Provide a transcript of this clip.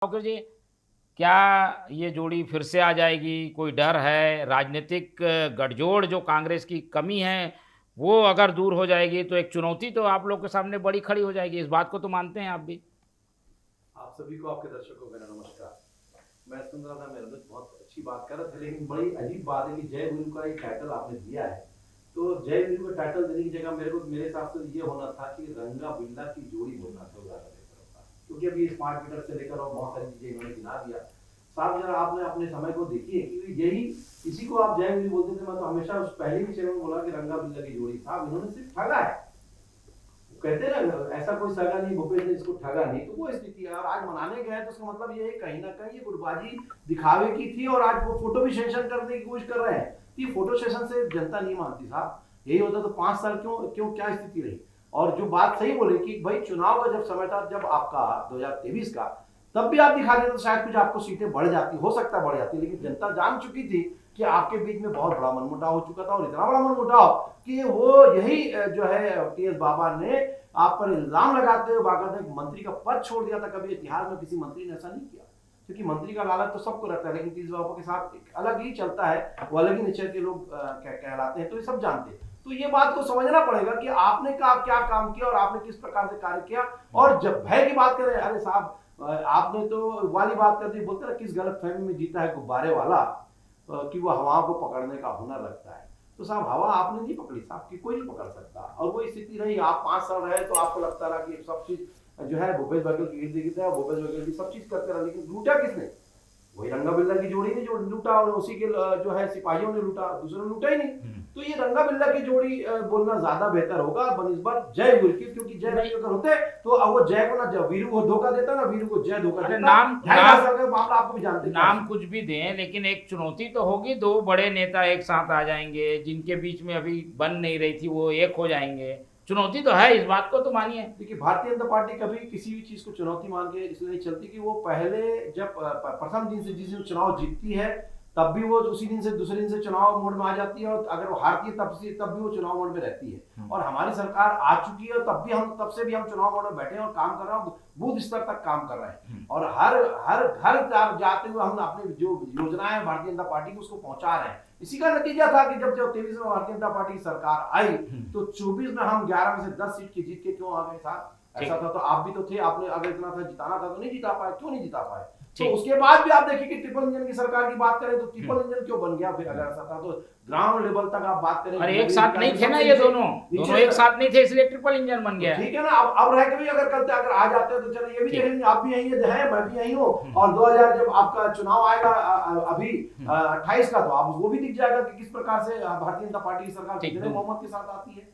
ठाकुर जी, क्या ये जोड़ी फिर से आ जाएगी? कोई डर है? राजनीतिक गठजोड़ जो कांग्रेस की कमी है, वो अगर दूर हो जाएगी तो एक चुनौती तो आप लोग के सामने बड़ी खड़ी हो जाएगी। इस बात को तो मानते हैं आप भी? आप सभी को, आपके दर्शकों को मेरा नमस्कार। मैं सुन रहा था, मेरे दोस्त बहुत अच्छी बात कर रहे थे, लेकिन बड़ी अजीब बात है कि जय गुरु का एक टाइटल आपने दिया है। तो जय गुरु का टाइटल देने की जगह मेरे हिसाब से ये होना था कि रंगा बिल्ला की जोड़ी बोलना था, ज्यादा बेहतर होता, क्योंकि अभी स्मार्ट मीटर से लेकर और बहुत सारी चीजें इन्होंने गिना दिया। साहब जरा आपने अपने समय को देखिए कि यही इसी को आप जय गुरु बोलते थे। मैं तो हमेशा उस पहले भी चैनल में बोला कि रंगा बिल्ला की जोड़ी। साहब इन्होंने सिर्फ ठगा है, कहते हैं ना, ऐसा कोई सगा नहीं भूपेश ने इसको ठगा नहीं, तो वो स्थिति है। और आज मनाने गए तो उसका मतलब ये है कहीं ना कहीं ये गुटबाजी दिखावे की थी, और आज वो फोटो भी सेशन करने की कोशिश कर रहे हैं कि फोटो सेशन से जनता नहीं मानती। साहब यही होता तो 5 साल क्यों क्यों क्या स्थिति रही। और जो बात सही बोले कि भाई चुनाव का जब समय था, जब आपका 2023 का, तब भी आप दिखा देते तो शायद कुछ आपको सीटें बढ़ जाती, हो सकता है बढ़ जाती, लेकिन जनता जान चुकी थी कि आपके बीच में बहुत बड़ा मनमुटाव हो चुका था। और इतना बड़ा मनमुटाव कि वो यही जो है टीएस बाबा ने आप पर इल्जाम लगाते हुए बाकायदा एक मंत्री का पद छोड़ दिया था। कभी इतिहास में किसी मंत्री ने ऐसा नहीं किया, क्योंकि मंत्री का लालच तो सबको रहता है, लेकिन टीएस बाबा के साथ एक अलग ही चलता है, वो अलग ही नेचर के लोग कहलाते हैं, तो ये सब जानते हैं। तो ये बात को समझना पड़ेगा कि आपने क्या काम किया और आपने किस प्रकार से कार्य किया। और जब भय की बात करें, अरे साहब आपने तो वाली बात कर दी, बोलते ना किस गलत फहमी में जीता है गुब्बारे वाला, कि वो हवा को पकड़ने का हुनर रखता है। तो साहब हवा आपने नहीं पकड़ी, साहब की कोई नहीं पकड़ सकता। और वो स्थिति रही, आप 5 साल रहे तो आपको लगता रहा कि सब चीज जो है भूपेश बघेल की इर्द गिर्द है, भूपेश बघेल की सब चीज करते रहा, लेकिन लूटा किसने? वही रंगा बिल्ला की जोड़ी ने जो लूटा, और उसी के जो है सिपाहियों ने लूटा, दूसरे ने लूटा ही नहीं। तो ये रंगा बिल्ला की जोड़ी बोलना ज्यादा बेहतर होगा बनिस्बत जय वीर की, क्योंकि जय वीर अगर होते तो अब वो जय को ना वीरू को धोखा देता, ना वीरू को जय धोखा अरे देता। नाम मामला आपको भी जानते नाम कुछ भी दें, लेकिन एक चुनौती तो होगी। दो बड़े नेता एक साथ आ जाएंगे, जिनके बीच में अभी बन नहीं रही थी, वो एक हो जाएंगे। चुनौती तो है, इस बात को तो मानिए। देखिए, भारतीय जनता पार्टी कभी किसी भी चीज को चुनौती मान के इसलिए नहीं चलती कि वो पहले जब प्रथम दिन से जिस दिन चुनाव जीतती है, तब भी वो उसी दिन से दूसरे दिन से चुनाव मोड में आ जाती है, और अगर वो हारती है तब भी वो चुनाव मोड में रहती है। और हमारी सरकार आ चुकी है, तब से भी हम चुनाव मोड में बैठे हैं और काम कर रहे हैं, बूथ स्तर तक काम कर रहे हैं, और हर हर घर जाते हुए हम अपनी जो योजनाएं हैं भारतीय जनता पार्टी की उसको पहुंचा रहे हैं। इसी का नतीजा था कि जब 23 में भारतीय जनता पार्टी की सरकार आई, तो 24 में हम 11 में से 10 सीट की जीत के क्यों आ गए साहब? ऐसा था तो आप भी तो थे, आपने अगर इतना था जिताना था तो नहीं जिता पाए, क्यों नहीं जिता पाए? तो उसके बाद भी आप देखिए कि ट्रिपल इंजन की सरकार की बात करें तो ट्रिपल इंजन क्यों बन गया? फिर अगर ऐसा था तो ग्राउंड लेवल तक आप बात करें, अरे एक साथ नहीं थे ना, ये दोनों एक साथ नहीं थे, इसलिए ट्रिपल इंजन बन गया। ठीक है ना, अब रह के भी अगर कल अगर आ जाते हैं तो चलो ये भी देखेंगे, आप भी यही है, मैं भी यही हूँ, और 2000 जब आपका चुनाव आएगा अभी 28 का, तो आप वो भी दिख जाएगा कि किस प्रकार से भारतीय जनता पार्टी की सरकार कितने बहुमत के साथ आती है।